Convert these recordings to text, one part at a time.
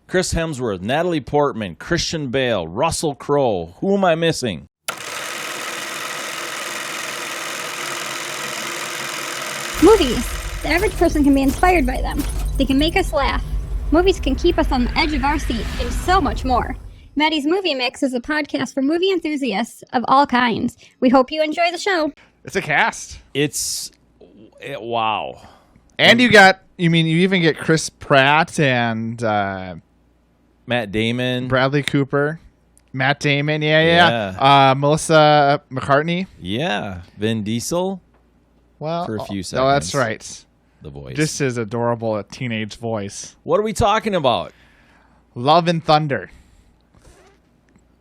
Chris Hemsworth, Natalie Portman, Christian Bale, Russell Crowe. Who am I missing? Movies. The average person can be inspired by them. They can make us laugh. Movies can keep us on the edge of our seat, and so much more. Maddie's Movie Mix is a podcast for movie enthusiasts of all kinds. We hope you enjoy the show. It's a cast. Wow. And you even get Chris Pratt and Matt Damon, Bradley Cooper, Matt Damon, yeah. Melissa McCartney, Vin Diesel. Well, for a few seconds. Oh, that's right. The voice, just his adorable teenage voice. What are we talking about? Love and Thunder.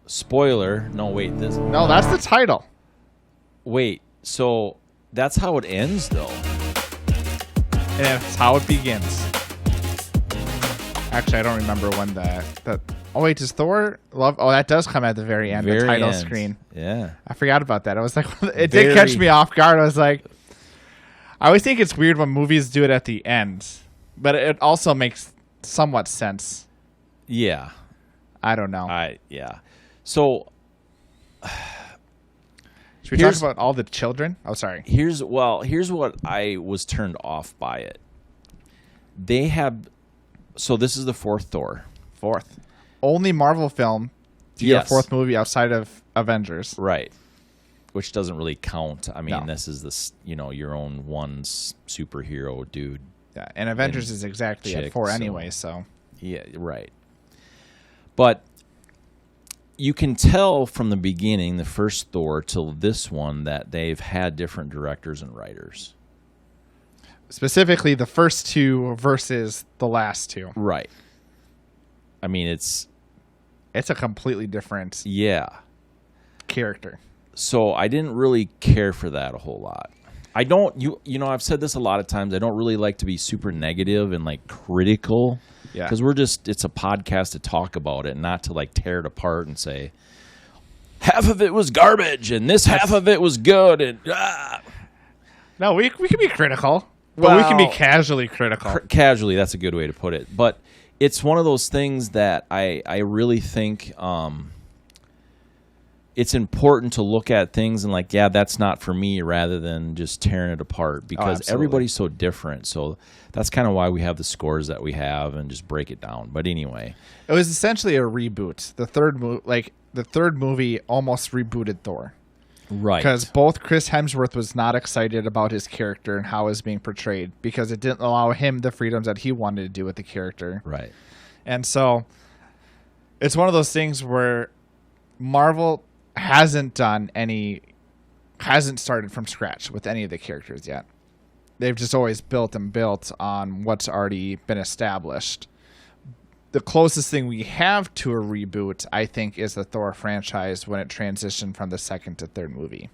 Spoiler. No, wait. No, that's the title. Wait. So that's how it ends, though. And that's how it begins. Actually, I don't remember when that. Oh wait, does Thor love? Oh, that does come at the very end. The title screen. Yeah, I forgot about that. I was like, it did catch me off guard. I was like, I always think it's weird when movies do it at the end, but it also makes somewhat sense. Yeah, I don't know. So. Should we talk about all the children? Oh, sorry. Here's what I was turned off by it. They have, so this is the fourth Thor. Fourth. Only Marvel film to get a fourth movie outside of Avengers. Right. Which doesn't really count. I mean, This is your own one superhero dude. Yeah, and Avengers is exactly at 4 anyway, so. Yeah, right. But you can tell from the beginning, the first Thor till this one, that they've had different directors and writers. Specifically, the first two versus the last two. Right. I mean, it's a completely different character. So I didn't really care for that a whole lot. I don't, I've said this a lot of times. I don't really like to be super negative and like critical. Yeah. Because it's a podcast to talk about it, not to like tear it apart and say, half of it was garbage and this half of it was good. And No, we can be critical. But we can be casually critical. Casually, that's a good way to put it. But it's one of those things that I really think it's important to look at things and like, that's not for me, rather than just tearing it apart, because everybody's so different. So that's kind of why we have the scores that we have and just break it down. But anyway, it was essentially a reboot. The third movie almost rebooted Thor. Right. Because both Chris Hemsworth was not excited about his character and how it was being portrayed, because it didn't allow him the freedoms that he wanted to do with the character. Right. And so it's one of those things where Marvel hasn't started from scratch with any of the characters yet. They've just always built on what's already been established. The closest thing we have to a reboot, I think, is the Thor franchise when it transitioned from the second to third movie.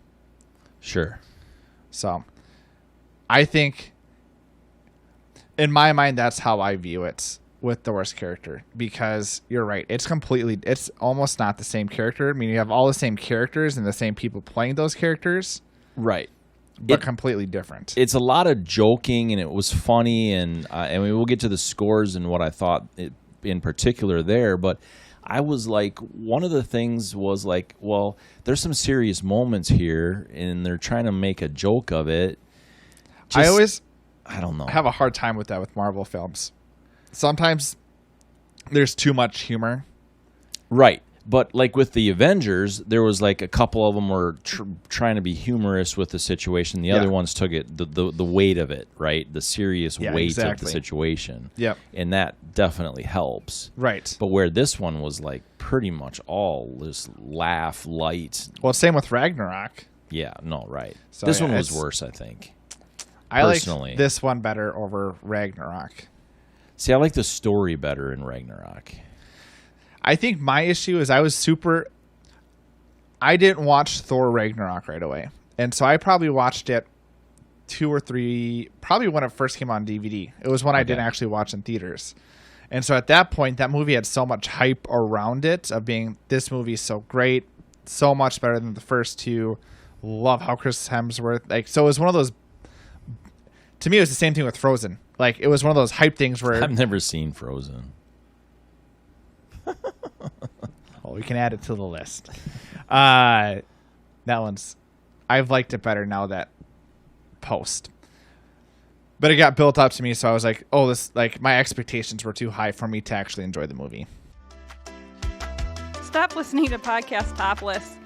Sure. So, I think, in my mind, that's how I view it with Thor's character, because you're right. It's almost not the same character. I mean, you have all the same characters and the same people playing those characters. Right. But completely different. It's a lot of joking, and it was funny, and we'll get to the scores and what I thought in particular there, but I was like, one of the things was like, well, there's some serious moments here, and they're trying to make a joke of it. I don't know. I have a hard time with that with Marvel films. Sometimes there's too much humor. Right. But like with the Avengers, there was like a couple of them were trying to be humorous with the situation. The other ones took it the weight of it, right? The serious weight of the situation. Yep. And that definitely helps. Right. But where this one was like pretty much all just laugh, light. Well, same with Ragnarok. Yeah, no, right. So this one was worse, I think. I like this one better over Ragnarok. See, I like the story better in Ragnarok. I think my issue is I didn't watch Thor Ragnarok right away. And so I probably watched it 2 or 3, probably when it first came on DVD. It was when I didn't actually watch in theaters. And so at that point, that movie had so much hype around it of being, this movie is so great, so much better than the first two. Love how Chris Hemsworth, so it was one of those, to me, it was the same thing with Frozen. Like, it was one of those hype things where... I've never seen Frozen. possible. We can add it to the list. That one's, I've liked it better now that post. But it got built up to me, so I was like, oh, this, like, my expectations were too high for me to actually enjoy the movie. Stop listening to Podcast Topless.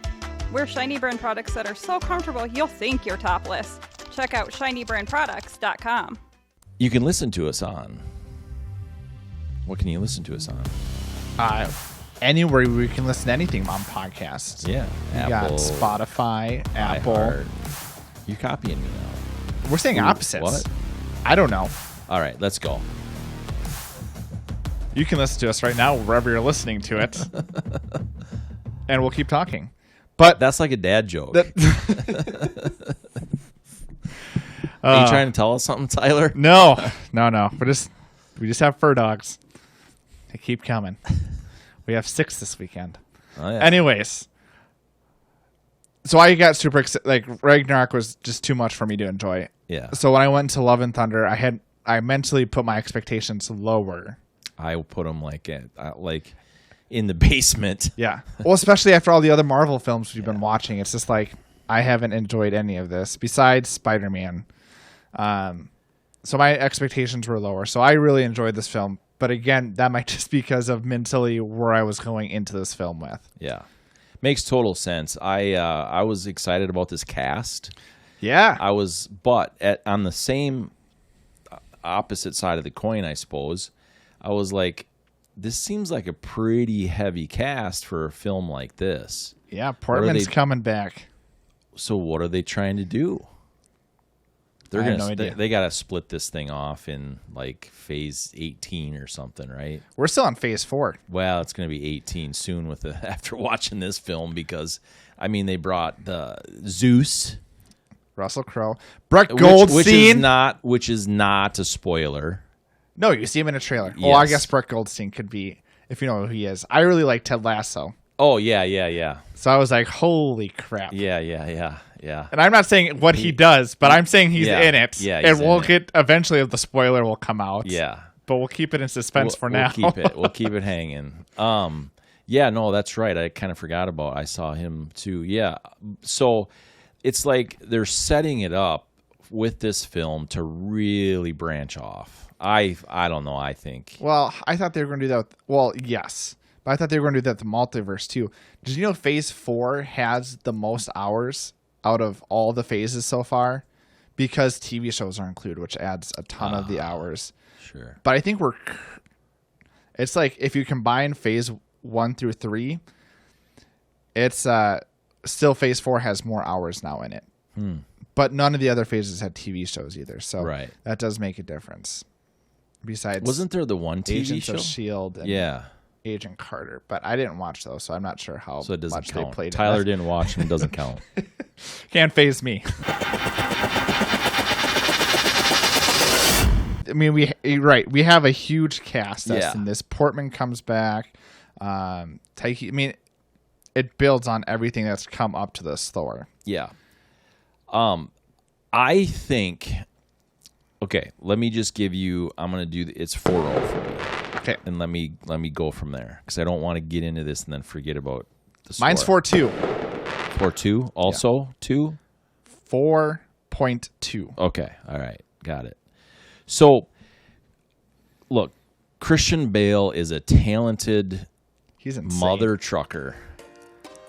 We're shiny brand products that are so comfortable you'll think you're topless. Check out shinybrandproducts.com. You can listen to us on. What can you listen to us on? Anywhere we can listen to anything on podcasts. Yeah. You got Spotify, Apple. iHeart. You're copying me now. We're saying opposites. What? I don't know. All right, let's go. You can listen to us right now wherever you're listening to it. And we'll keep talking. But That's like a dad joke. Are Are you trying to tell us something, Tyler? No. We just have fur dogs. They keep coming. We have 6 this weekend. Oh, yeah. Anyways, so I got super excited. Like, Ragnarok was just too much for me to enjoy. Yeah. So when I went to Love and Thunder, I mentally put my expectations lower. I put them like in the basement. Yeah. Well, especially after all the other Marvel films we've been watching, it's just like I haven't enjoyed any of this besides Spider-Man. So my expectations were lower. So I really enjoyed this film. But again, that might just be because of mentally where I was going into this film with. Yeah. Makes total sense. I was excited about this cast. Yeah. I was, but on the same opposite side of the coin, I suppose, I was like, this seems like a pretty heavy cast for a film like this. Yeah, Portman's coming back. So what are they trying to do? I have no idea. They got to split this thing off in like phase 18 or something, right? We're still on phase 4. Well, it's going to be 18 soon after watching this film because, I mean, they brought the Zeus. Russell Crowe. Brett Goldstein. Which is not a spoiler. No, you see him in a trailer. Yes. Oh, I guess Brett Goldstein could be, if you know who he is. I really like Ted Lasso. Oh, yeah. So I was like, holy crap. Yeah. And I'm not saying what he does, but I'm saying he's in it. Yeah, and we'll get, eventually the spoiler will come out. Yeah. But we'll keep it in suspense for now. We'll keep it hanging. Yeah, no, that's right. I kind of forgot about I saw him too. Yeah. So it's like they're setting it up with this film to really branch off. I don't know, I think. Well, I thought they were going to do that. Well, yes. But I thought they were going to do that with the multiverse too. Did you know Phase 4 has the most hours out of all the phases so far? Because TV shows are included, which adds a ton of the hours. Sure. But I think it's like if you combine Phase 1 through 3, it's still Phase 4 has more hours now in it. But none of the other phases had TV shows either. So that does make a difference. Besides, wasn't there the one TV Agents show? of S.H.I.E.L.D. and Agent Carter, but I didn't watch those, so I'm not sure how so it doesn't much count. they played. Tyler didn't watch and it doesn't count. Can't phase me. I mean, we have a huge cast that's in this. Portman comes back. Taika, I mean, it builds on everything that's come up to this Thor. Yeah. I think. Okay, let me just give you. I'm gonna do. It's 4-0 for me. Okay, and let me go from there because I don't want to get into this and then forget about the score. Mine's 4-2. 4-2. Also 2. 4.2. Okay. All right. Got it. So, look, Christian Bale is a talented mother trucker.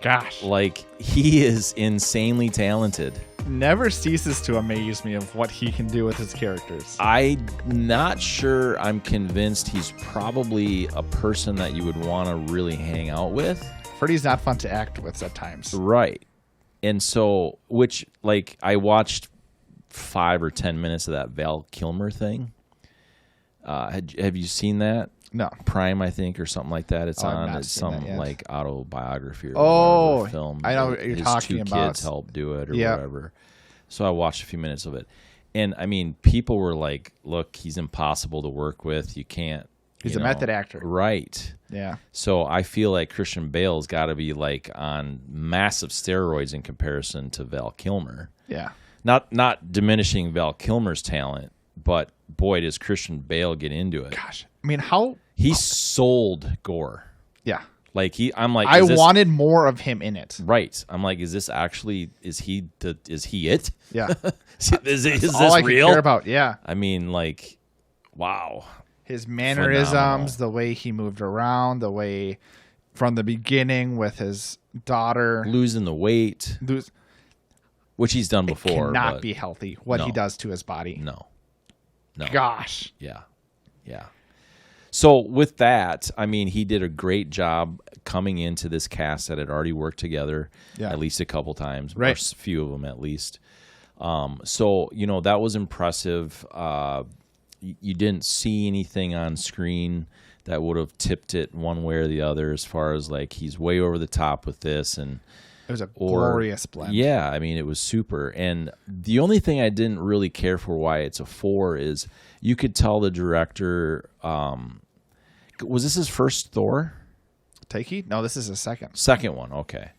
Gosh. Like, he is insanely talented. Never ceases to amaze me of what he can do with his characters. I'm not sure I'm convinced he's probably a person that you would want to really hang out with. Freddy's not fun to act with at times. Right. And so, which, like, I watched 5 or 10 minutes of that Val Kilmer thing. Have you seen that? No. Prime, I think, or something like that. It's on. It's some like autobiography or whatever film. I know what you're talking about. His 2 kids helped do it or whatever. So I watched a few minutes of it. And, I mean, people were like, look, he's impossible to work with. You can't. He's a method actor. Right. Yeah. So I feel like Christian Bale's got to be like on massive steroids in comparison to Val Kilmer. Yeah. Not diminishing Val Kilmer's talent, but boy, does Christian Bale get into it. Gosh. I mean, how... He sold Gorr. Yeah. Like I'm like, I wanted more of him in it. Right. I'm like, is this actually? Is he it? Yeah. is this all I real? Care about. Yeah. I mean, like, wow. His mannerisms, phenomenal. The way he moved around, the way from the beginning with his daughter losing the weight, which he's done before. Cannot be healthy. What he does to his body. No. Gosh. Yeah. So with that, I mean, he did a great job coming into this cast that had already worked together at least a couple times, or a few of them at least. So, that was impressive. You didn't see anything on screen that would have tipped it one way or the other as far as like he's way over the top with this. And it was a glorious blend. Yeah, I mean, it was super. And the only thing I didn't really care for why it's a 4 is you could tell the director was this his first Thor? Taika? No, this is his second. Second one, okay.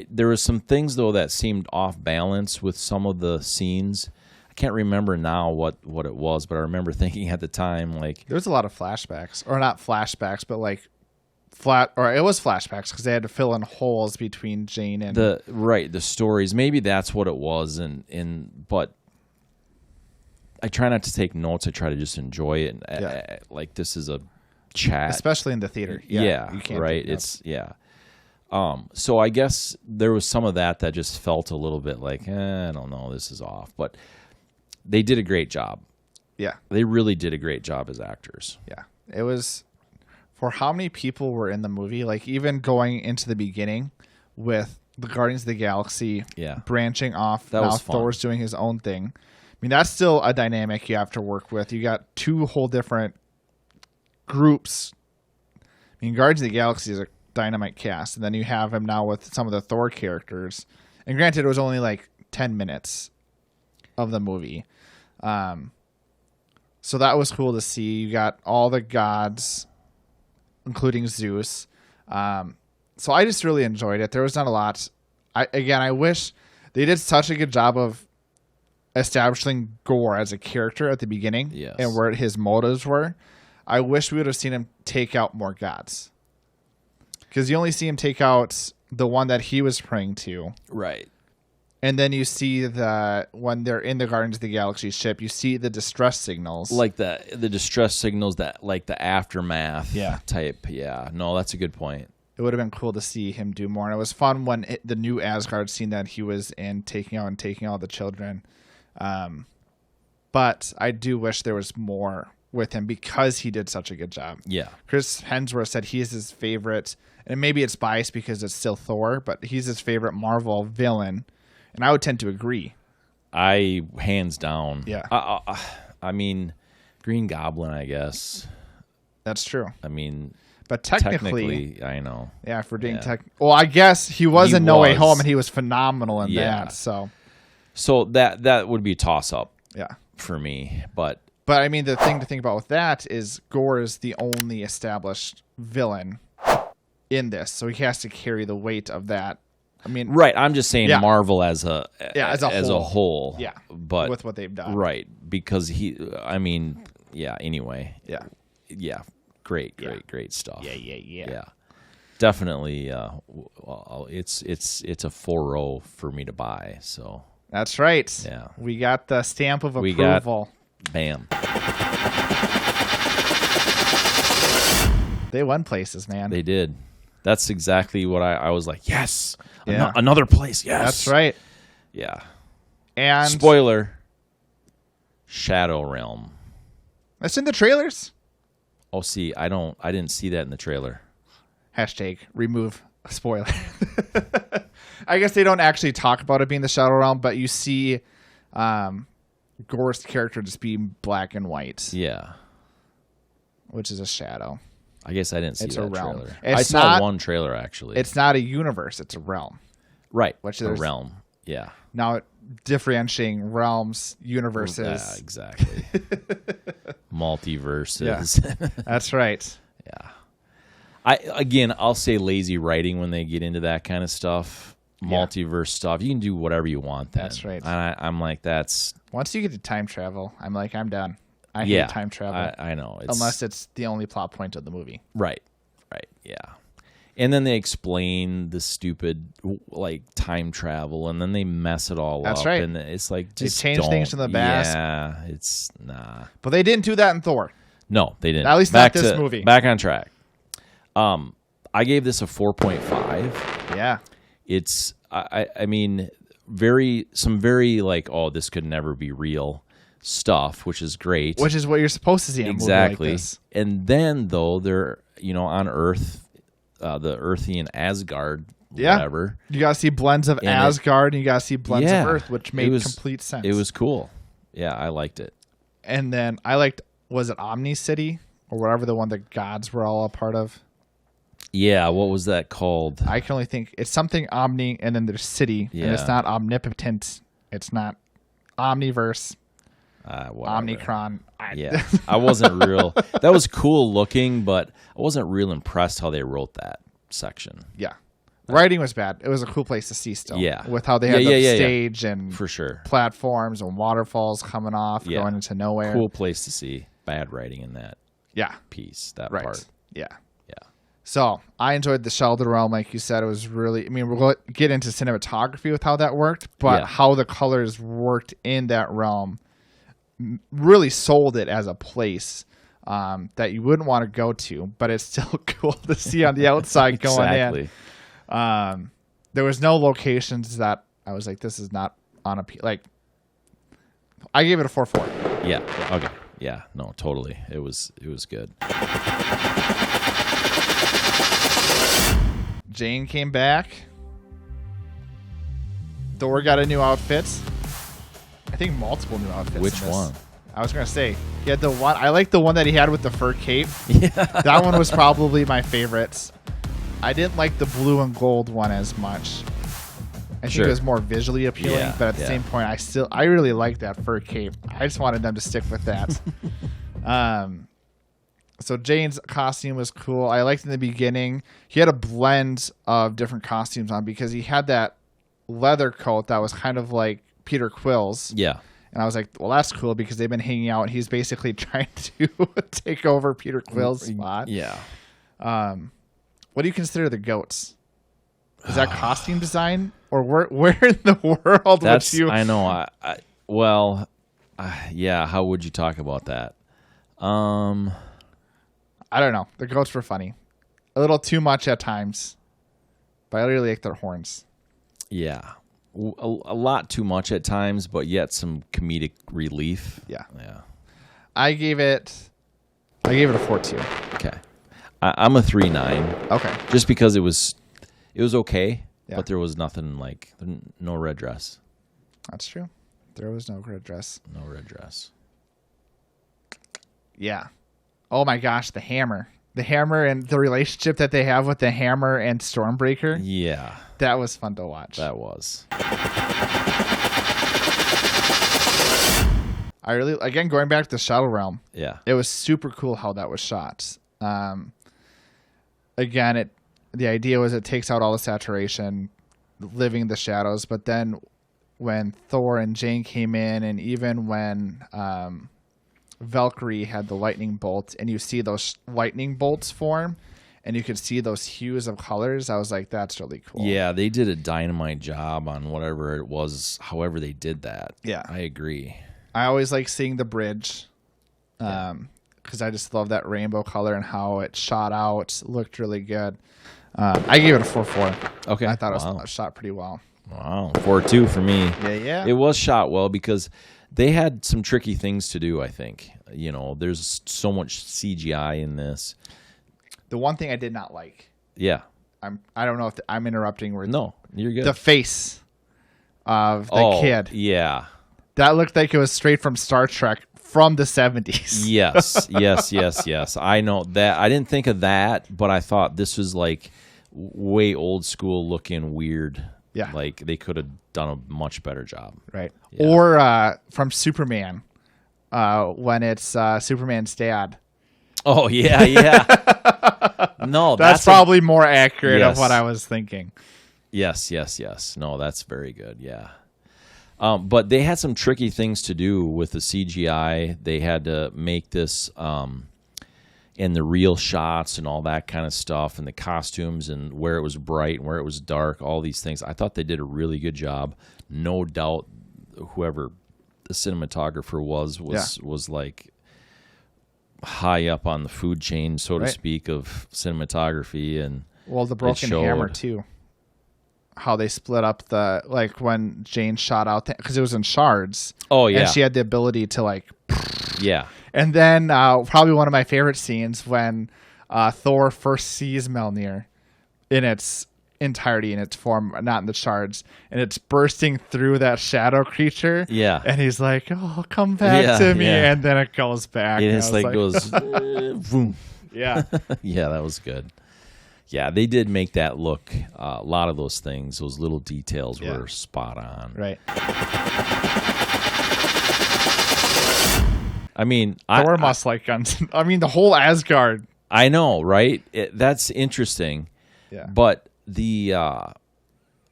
There was some things though that seemed off balance with some of the scenes. I can't remember now what it was, but I remember thinking at the time like there was a lot of flashbacks, or not flashbacks, but like it was flashbacks because they had to fill in holes between Jane and the stories. Maybe that's what it was, but I try not to take notes. I try to just enjoy it. And like this is a chat, especially in the theater. Yeah, you can't right. It's so I guess there was some of that just felt a little bit like I don't know, this is off. But they did a great job. Yeah, they really did a great job as actors. Yeah, it was for how many people were in the movie. Like even going into the beginning with the Guardians of the Galaxy, branching off. That was fun. Thor's doing his own thing. I mean, that's still a dynamic you have to work with. You got two whole different groups. I mean, Guardians of the Galaxy is a dynamite cast, and then you have him now with some of the Thor characters. And granted, it was only like 10 minutes of the movie. So that was cool to see. You got all the gods, including Zeus. So I just really enjoyed it. There was not a lot. I wish they did such a good job of establishing Gorr as a character at the beginning and where his motives were. I wish we would have seen him take out more gods, because you only see him take out the one that he was praying to. Right. And then you see when they're in the Guardians of the Galaxy ship, you see the distress signals. Like the distress signals that like the aftermath type. Yeah. No, that's a good point. It would have been cool to see him do more. And it was fun when the new Asgard scene that he was in, taking all the children. But I do wish there was more with him because he did such a good job. Yeah. Chris Hemsworth said he is his favorite, and maybe it's biased because it's still Thor, but he's his favorite Marvel villain. And I would tend to agree. Hands down. Yeah. I mean, Green Goblin, I guess. That's true. I mean, but technically I know. Yeah, for being well, I guess he was in No Way Home, and he was phenomenal in that. So that would be a toss-up. Yeah. For me, but I mean, the thing to think about with that is Gorr is the only established villain in this, so he has to carry the weight of that. I mean, right. I'm just saying Marvel as a whole. Yeah. But with what they've done. Right. Because anyway. Yeah. Yeah. Great stuff. Yeah. Definitely it's a 4.0 for me to buy, so. That's right. Yeah. We got the stamp of approval. Bam. They won places, man. They did. That's exactly what I was like, yes. Another place, yes. That's right. Yeah. And spoiler, Shadow Realm. That's in the trailers. Oh, see, I didn't see that in the trailer. Hashtag remove spoiler. I guess they don't actually talk about it being the Shadow Realm, but you see Gorr's character just being black and white. Yeah. Which is a shadow. I guess I didn't see that realm. trailer. I saw one trailer, actually. It's not a universe. It's a realm. Right. Which is a realm. Yeah. Now, differentiating realms, universes. Yeah, exactly. Multiverses. Yeah. That's right. Yeah. I'll say lazy writing when they get into that kind of stuff. Multiverse stuff. You can do whatever you want then. That's right. I'm like, that's... Once you get to time travel, I'm like, I'm done. I hate time travel. I know. Unless it's the only plot point of the movie. Right. Right. Yeah. And then they explain the stupid like time travel, and then they mess it all up. That's right. And it's like just change things from the past. Yeah, it's nah. But they didn't do that in Thor. No, they didn't. At least not this movie. Back on track. I gave this a 4.5. Yeah. It's I mean some very like, oh, this could never be real stuff, which is great. Which is what you're supposed to see in a movie like this. And then though they're on Earth. The Earthian Asgard, whatever. You got to see blends of Asgard and you got to see blends of Earth, which made complete sense. It was cool. Yeah, I liked it. And then I liked, was it Omni City or whatever, the one the gods were all a part of? Yeah, what was that called? I can only think it's something Omni and then there's City. Yeah. And it's not omnipotent. It's not Omniverse. Omnicron. Yeah, I wasn't real. That was cool looking, but I wasn't real impressed how they wrote that section. Yeah, writing was bad. It was a cool place to see still. Yeah, with how they had the stage and for sure platforms and waterfalls coming off, going into nowhere. Cool place to see. Bad writing in that. Piece that part. Yeah. So I enjoyed the Shelter Realm, like you said. It was really. I mean, we'll get into cinematography with how that worked, but how the colors worked in that realm really sold it as a place that you wouldn't want to go to, but it's still cool to see on the outside going in. There was no locations that I was like, this is not on a like. I gave it a 4.4. Yeah. Okay. Yeah. No. Totally. It was good. Jane came back. Thor got a new outfit. I think multiple new outfits. Which one? I was gonna say he had the one. I like the one that he had with the fur cape. Yeah, that one was probably my favorite. I didn't like the blue and gold one as much. I think it was more visually appealing, but at the same point, I really like that fur cape. I just wanted them to stick with that. So Jane's costume was cool. I liked in the beginning. He had a blend of different costumes on because he had that leather coat that was kind of like Peter Quill's. Yeah. And I was like, well, that's cool because they've been hanging out and he's basically trying to take over Peter Quill's spot. Yeah. What do you consider the goats? Is that costume design? Or where in the world would you... I know. Yeah, how would you talk about that? I don't know. The goats were funny. A little too much at times. But I really like their horns. Yeah. A lot too much at times, but yet some comedic relief. Yeah. Yeah. I gave it a 4.2. Okay. I'm a 3.9. Okay. Just because it was okay, but there was nothing like no red dress. That's true. There was no red dress. No red dress. Yeah. Oh my gosh, the hammer. The hammer and the relationship that they have with the hammer and Stormbreaker. Yeah. That was fun to watch. That was. I really, again, going back to the Shadow Realm. Yeah. It was super cool how that was shot. Again, the idea was it takes out all the saturation, living in the shadows. But then when Thor and Jane came in, and even when Valkyrie had the lightning bolt, and you see those lightning bolts form, and you could see those hues of colors, I was like, that's really cool. Yeah, they did a dynamite job on whatever it was, however they did that. Yeah. I agree. I always like seeing the bridge because I just love that rainbow color and how it shot out. Looked really good. I gave it a 4.4. Okay. I thought it was shot pretty well. Wow. 4.2 for me. Yeah. It was shot well because they had some tricky things to do, I think. You know, there's so much CGI in this. The one thing I did not like. Yeah. I don't know if I'm interrupting. No, you're good. The face of the kid. Yeah. That looked like it was straight from Star Trek from the 70s. Yes. I know that. I didn't think of that, but I thought this was like way old school looking weird. Yeah. Like they could have done a much better job. Right. Yeah. Or from Superman when it's Superman's dad. Oh, yeah. No, that's probably more accurate of what I was thinking. Yes. No, that's very good. Yeah. But they had some tricky things to do with the CGI. They had to make this, and the real shots and all that kind of stuff, and the costumes and where it was bright and where it was dark, all these things. I thought they did a really good job. No doubt, whoever the cinematographer was like high up on the food chain, so to speak, of cinematography. And the Broken Hammer too. How they split up the, like, when Jane shot out, because it was in shards. Oh, yeah. And she had the ability to, like... Yeah. And then probably one of my favorite scenes when Thor first sees Mjolnir in its entirety, in its form, not in the shards, and it's bursting through that shadow creature. Yeah. And he's like, oh, come back to me. And then it goes back. And it's like goes... boom. Yeah. Yeah, that was good. Yeah, they did make that look. A lot of those things, those little details were spot on. Right. I mean, Thor must like guns. I mean, the whole Asgard. I know, right? That's interesting. Yeah. But the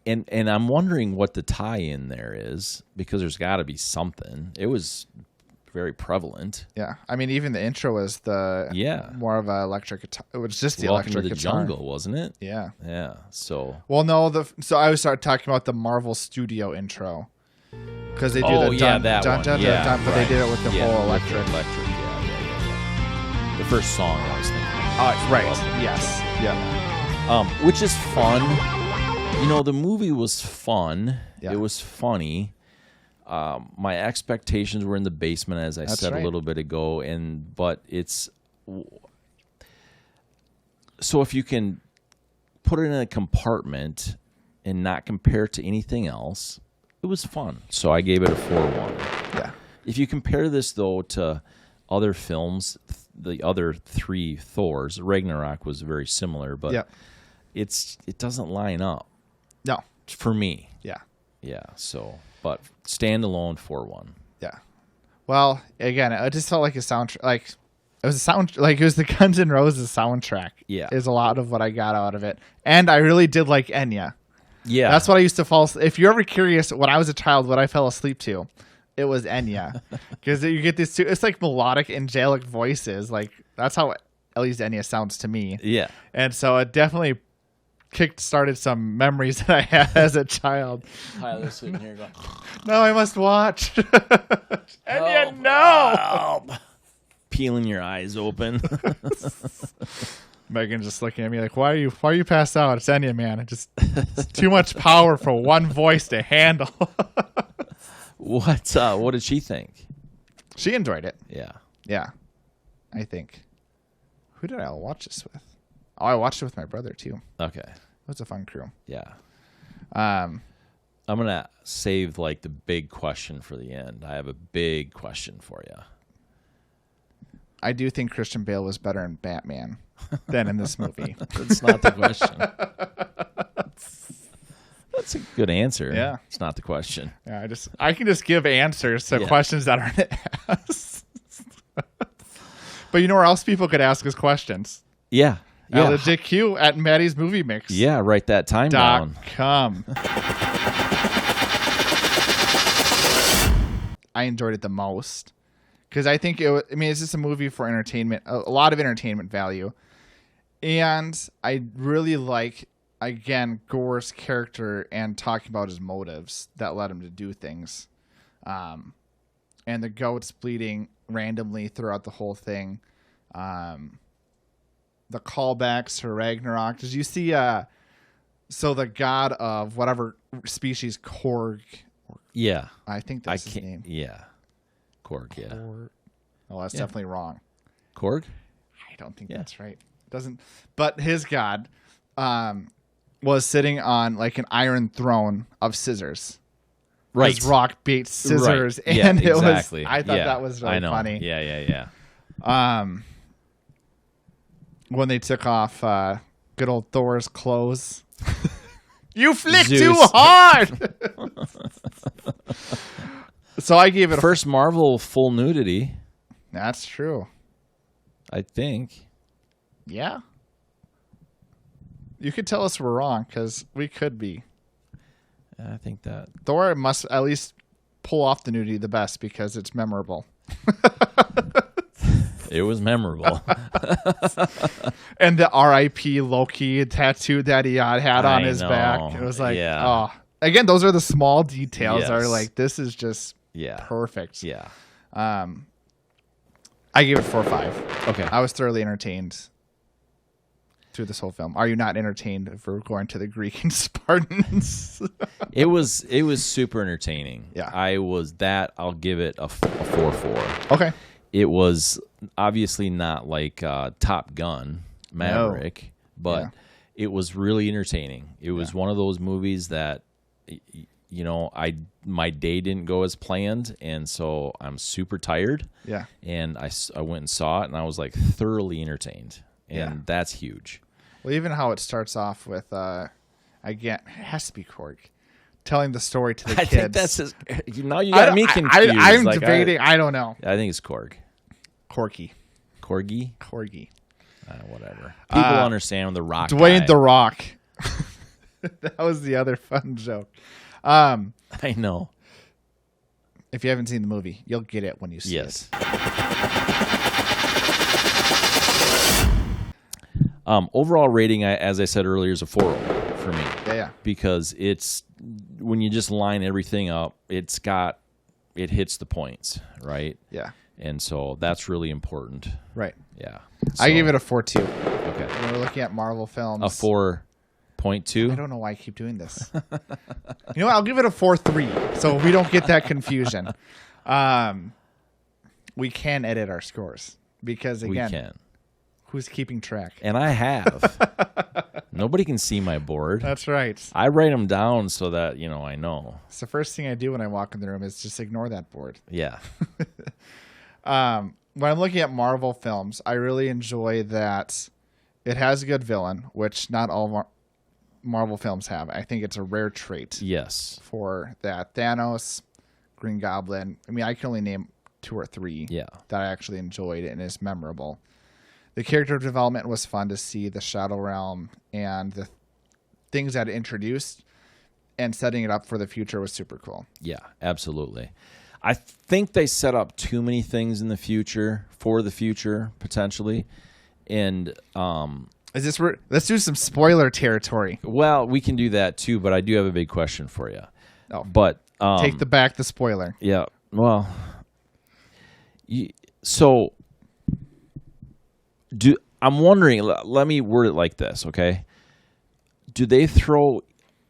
and I'm wondering what the tie-in there is, because there's got to be something. It was very prevalent. Yeah, I mean, even the intro was more of a electric guitar. It was just the Welcome electric to the guitar. Jungle, wasn't it? Yeah. Yeah. So. Well, no. So I would start talking about the Marvel Studio intro, because they do the dun, that dun, one. Dun, yeah, dun, but they did it with the whole electric. Yeah. The first song I was thinking. Right. Yes. Yeah. Which is fun. You know, the movie was fun. Yeah. It was funny. My expectations were in the basement, as I said a little bit ago, but it's so if you can put it in a compartment and not compare it to anything else, it was fun. So I gave it a 4-1. Yeah. If you compare this though to other films, the other 3 Thors, Ragnarok was very similar, but it doesn't line up. No, for me. Yeah. Yeah. So. But standalone 4-1. Yeah. Well, again, it just felt like a soundtrack. Like it was it was the Guns N' Roses soundtrack. Yeah. Is a lot of what I got out of it, and I really did like Enya. Yeah. That's what I used to fall. If you're ever curious, when I was a child, what I fell asleep to, it was Enya, because you get these two. It's like melodic, angelic voices. Like that's how at least Enya sounds to me. Yeah. And so it definitely started some memories that I had as a child. Tyler's sitting here going, no, I must watch. And no. Peeling your eyes open. Megan's just looking at me like, why are you passed out? It's Enya, man. It's too much power for one voice to handle. What did she think? She enjoyed it. Yeah. Yeah. I think. Who did I watch this with? Oh, I watched it with my brother too. Okay. It was a fun crew. Yeah. I'm going to save like the big question for the end. I have a big question for you. I do think Christian Bale was better in Batman than in this movie. That's not the question. That's a good answer. Yeah. It's not the question. Yeah, I can just give answers to questions that aren't asked. But you know where else people could ask us questions? Yeah. Yeah. LegitQ at Maddie's Movie Mix. Yeah, write that time down. .com. I enjoyed it the most because I think it's just a movie for entertainment, a lot of entertainment value, and I really like, again, Gorr's character and talking about his motives that led him to do things, and the goats bleeding randomly throughout the whole thing. The callbacks to Ragnarok. Did you see so the god of whatever species, Korg? Yeah. I think that's his name. Yeah. Korg, yeah. Oh, that's definitely wrong. Korg? I don't think that's right. But his god was sitting on like an iron throne of scissors. Right. His rock beat scissors. Right. And yeah, it exactly. was I thought that was really funny. Yeah. When they took off good old Thor's clothes. You flick Zeus. too hard. So I gave it first Marvel full nudity. That's true. I think. Yeah. You could tell us we're wrong because we could be. I think that Thor must at least pull off the nudity the best because it's memorable. It was memorable. And the R.I.P. Loki tattoo that he had on his know. back. It was like, Yeah. oh. Again, those are the small details that are Yes. like, this is just perfect. Yeah. I gave it 4 or 5. Okay. I was thoroughly entertained through this whole film. Are you not entertained if we're going to the Greek and Spartans? It was super entertaining. Yeah. I'll give it a 4-4. Okay. It was obviously not like Top Gun Maverick, but it was really entertaining. It was one of those movies that, my day didn't go as planned, and so I'm super tired. Yeah. And I went and saw it, and I was like thoroughly entertained, and that's huge. Well, even how it starts off with, it has to be Korg, telling the story to the kids. I think that's now you got me confused. I'm debating. I don't know. I think it's Korg. Corgi. Corgi? Corgi. Whatever. People understand the Rock Dwayne guy. the Rock. That was the other fun joke. I know. If you haven't seen the movie, you'll get it when you see it. Overall rating, as I said earlier, is a 4 for me. Yeah. Because it's when you just line everything up, it hits the points, right? Yeah. And so that's really important. Right. Yeah. I gave it a 4.2. Okay. When we're looking at Marvel films. A 4.2? I don't know why I keep doing this. You know what? I'll give it a 4.3 so we don't get that confusion. We can edit our scores because, again, we can. Who's keeping track? And I have. Nobody can see my board. That's right. I write them down so that, I know. It's the first thing I do when I walk in the room is just ignore that board. Yeah. When I'm looking at Marvel films, I really enjoy that it has a good villain, which not all Marvel films have. I think it's a rare trait. Yes. For that. Thanos, Green Goblin. I mean, I can only name 2 or 3 that I actually enjoyed and is memorable. The character development was fun to see, the Shadow Realm and the things that it introduced and setting it up for the future was super cool. Yeah, absolutely. I think they set up too many things in the future for the future potentially, and is this let's do some spoiler territory. Well, we can do that too, but I do have a big question for you. Oh, but take the spoiler. Yeah. Well, so I'm wondering. Let me word it like this, okay? Do they throw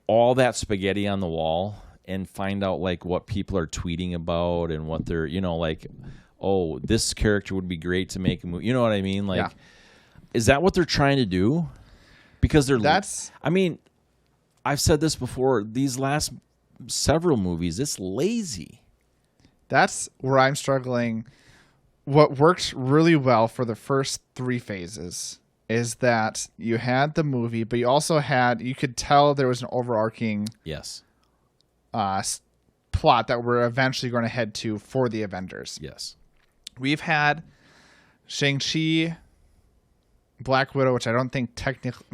all that spaghetti on the wall and find out like what people are tweeting about and what they're, like, oh, this character would be great to make a movie. You know what I mean? Like, is that what they're trying to do? Because I've said this before, these last several movies, it's lazy. That's where I'm struggling. What worked really well for the first 3 phases is that you had the movie, but you also you could tell there was an overarching plot that we're eventually going to head to for the Avengers. Yes. We've had Shang-Chi, Black Widow, which I don't think technically,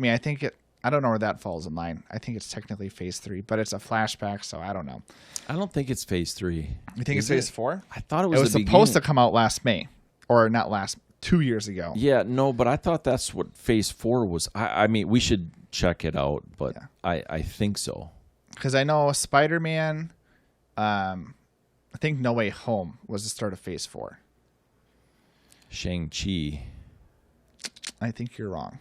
I don't know where that falls in line. I think it's technically phase 3, but it's a flashback, so I don't know. I don't think it's phase 3. You think it's phase 4? I thought it was supposed to come out last May, or not 2 years ago. Yeah, no, but I thought that's what phase 4 was. I mean, we should check it out, but I think so. Because I know Spider-Man, I think No Way Home was the start of phase 4. Shang-Chi. I think you're wrong.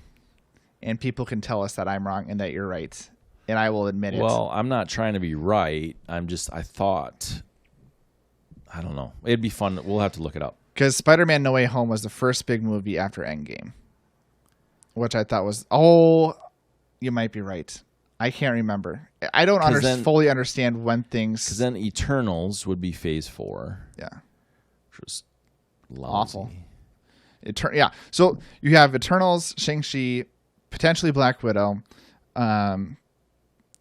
And people can tell us that I'm wrong and that you're right. And I will admit it. Well, I'm not trying to be right. I don't know. It'd be fun. We'll have to look it up. Because Spider-Man No Way Home was the first big movie after Endgame. Which I thought was, you might be right. I can't remember. I don't fully understand when things... Because then Eternals would be phase 4. Yeah. Which was lousy. Awful. So you have Eternals, Shang-Chi, potentially Black Widow,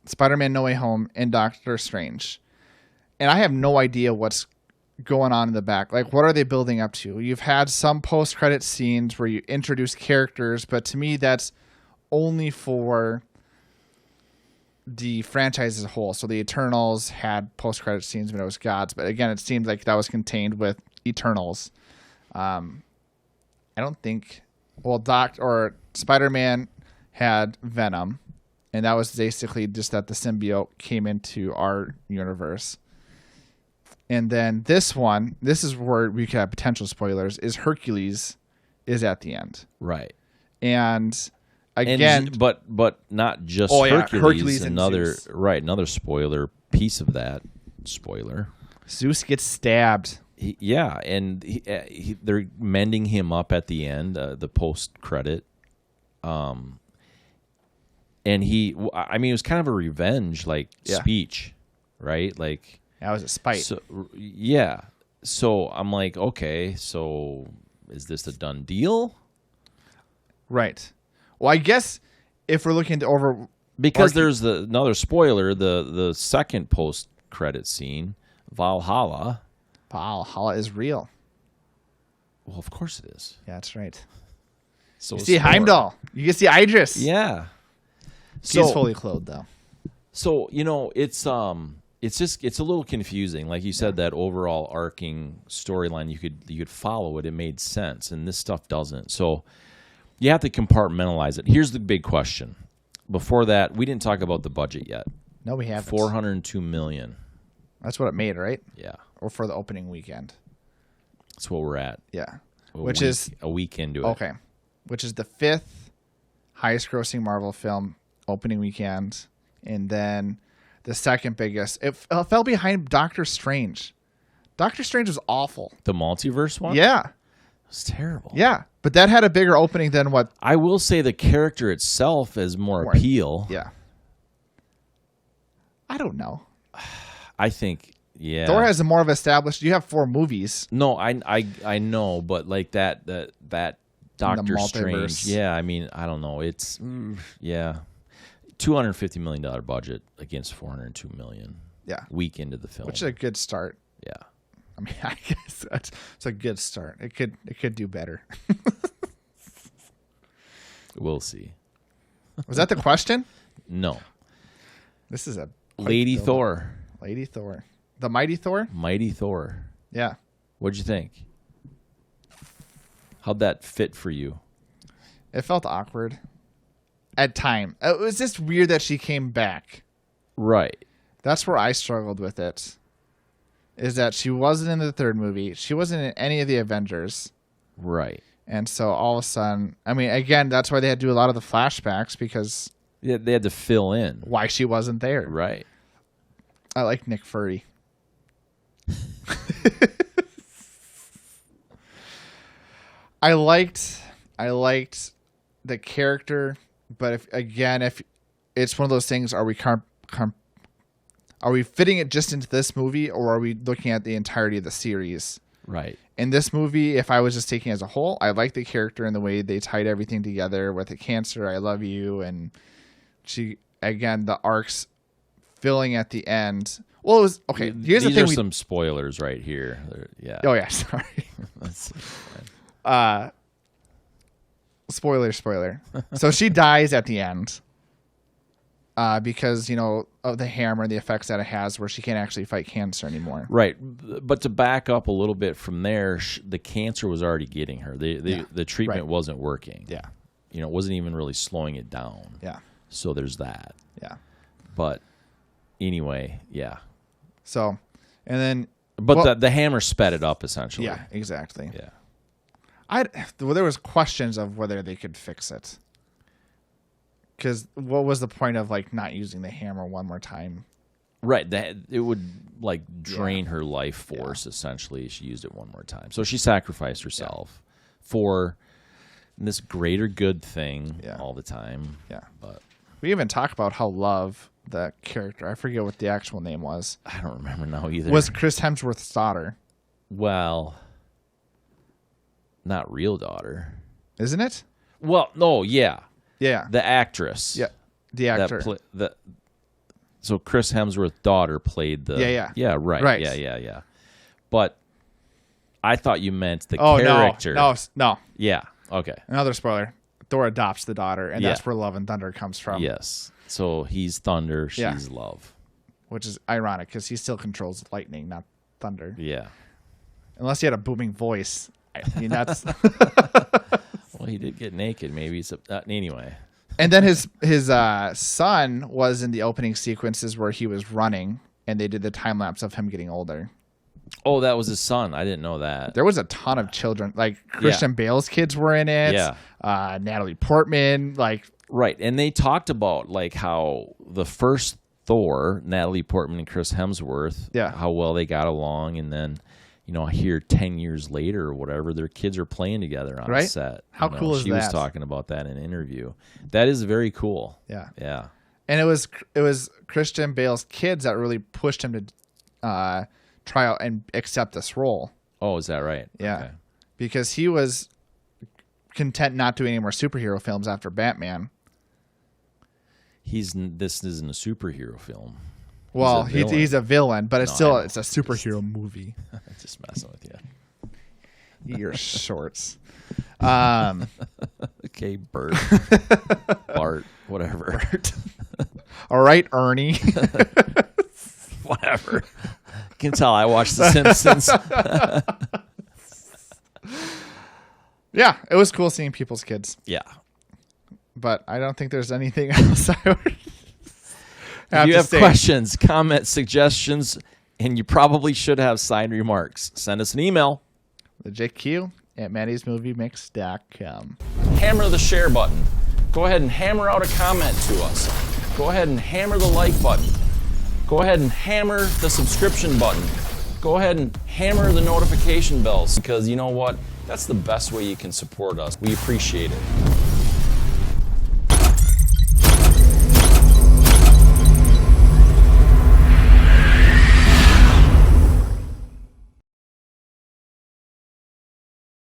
Spider-Man No Way Home, and Doctor Strange. And I have no idea what's going on in the back. Like, what are they building up to? You've had some post-credit scenes where you introduce characters, but to me that's only for the franchise as a whole. So the Eternals had post-credit scenes when it was gods, but again, it seemed like that was contained with Eternals. I don't think. Well, Spider-Man had Venom, and that was basically just that the symbiote came into our universe. And then this is where we could have potential spoilers, is Hercules is at the end. Right. And again, but not just Hercules another spoiler piece of that spoiler. Zeus gets stabbed. They're mending him up at the end, the post credit. And it was kind of a revenge speech, right? Like that was a spite. So yeah. So I'm like, okay, so is this a done deal? Right. Well, I guess if we're looking to because there's another spoiler, the second post credit scene, Valhalla. Valhalla is real. Well, of course it is. Yeah, that's right. So you see Heimdall. You can see Idris. Yeah. He's fully clothed though. So it's a little confusing. Like you said, that overall arcing storyline, you could follow it. It made sense, and this stuff doesn't. So you have to compartmentalize it. Here's the big question. Before that, we didn't talk about the budget yet. No, we haven't. $402 million. That's what it made, right? Yeah. Or for the opening weekend. That's what we're at. Yeah. Which is a week into it. Okay. Which is the 5th highest grossing Marvel film opening weekend. And then the second biggest. It fell behind Doctor Strange. Doctor Strange was awful. The multiverse one? Yeah. It was terrible. Yeah. But that had a bigger opening than what... I will say the character itself has more appeal. Yeah. I don't know. I think, yeah. Thor has a more of established... You have 4 movies. No, I know, but like that Doctor Strange. Yeah, I mean, I don't know. It's, yeah. $250 million budget against $402 million. Yeah. Week into the film. Which is a good start. Yeah. I mean, I guess it's a good start. It could do better. We'll see. Was that the question? No. This is a Lady Thor. Lady Thor. The Mighty Thor? Mighty Thor. Yeah. What'd you think? How'd that fit for you? It felt awkward at time. It was just weird that she came back. Right. That's where I struggled with it. Is that she wasn't in the third movie. She wasn't in any of the Avengers. Right. And so all of a sudden, I mean, again, that's why they had to do a lot of the flashbacks, because they had to fill in why she wasn't there. Right. I like Nick Fury. I liked the character, but if it's one of those things, are we fitting it just into this movie, or are we looking at the entirety of the series? Right. In this movie, if I was just taking it as a whole, I like the character and the way they tied everything together with the cancer, I love you, and she, again, the arcs filling at the end. Well, it was okay. Here's the thing. These are some spoilers right here. Yeah. Oh yeah, sorry. Spoiler. So she dies at the end. Because, of the hammer and the effects that it has, where she can't actually fight cancer anymore. Right. But to back up a little bit from there, the cancer was already getting her. The treatment wasn't working. Yeah. It wasn't even really slowing it down. Yeah. So there's that. Yeah. But anyway, yeah. So, and then... But the hammer sped it up, essentially. Yeah, exactly. Yeah. There was questions of whether they could fix it. Because what was the point of not using the hammer one more time? Right. It would drain her life force, essentially. She used it one more time. So she sacrificed herself for this greater good thing all the time. Yeah. But we even talk about how Love, the character, I forget what the actual name was. I don't remember now either. Was Chris Hemsworth's daughter. Well, not real daughter. Isn't it? Well, no, yeah. Yeah. The actress. Yeah. The actor. So Chris Hemsworth's daughter played the... Yeah. Yeah, right. Right. Yeah. But I thought you meant the character. No. Yeah, okay. Another spoiler. Thor adopts the daughter, and that's where Love and Thunder comes from. Yes. So he's thunder, she's love. Which is ironic, because he still controls lightning, not thunder. Yeah. Unless he had a booming voice, I mean, that's. Well, he did get naked. Maybe it's anyway. And then his son was in the opening sequences where he was running, and they did the time lapse of him getting older. Oh, that was his son. I didn't know that. There was a ton of children, like Christian Bale's kids were in it. Yeah. Natalie Portman, like. Right, and they talked about like how the first Thor, Natalie Portman and Chris Hemsworth, how well they got along, and then, here 10 years later or whatever, their kids are playing together on a set. How cool is that? She was talking about that in an interview. That is very cool. Yeah. Yeah. And it was Christian Bale's kids that really pushed him to try out and accept this role. Oh, is that right? Yeah. Okay. Because he was content not doing any more superhero films after Batman. This isn't a superhero film. Well, he's a villain, but it's it's a superhero movie. Just messing with you. Your shorts. Okay, Bert. Bart, whatever. Bart. All right, Ernie. Whatever. You can tell I watched The Simpsons. Yeah, it was cool seeing people's kids. Yeah. But I don't think there's anything else I would if you have questions, comments, suggestions, and you probably should have signed remarks, send us an email. LegitQ@Manny'sMovieMix.com. Hammer the share button. Go ahead and hammer out a comment to us. Go ahead and hammer the like button. Go ahead and hammer the subscription button. Go ahead and hammer the notification bells, because you know what? That's the best way you can support us. We appreciate it.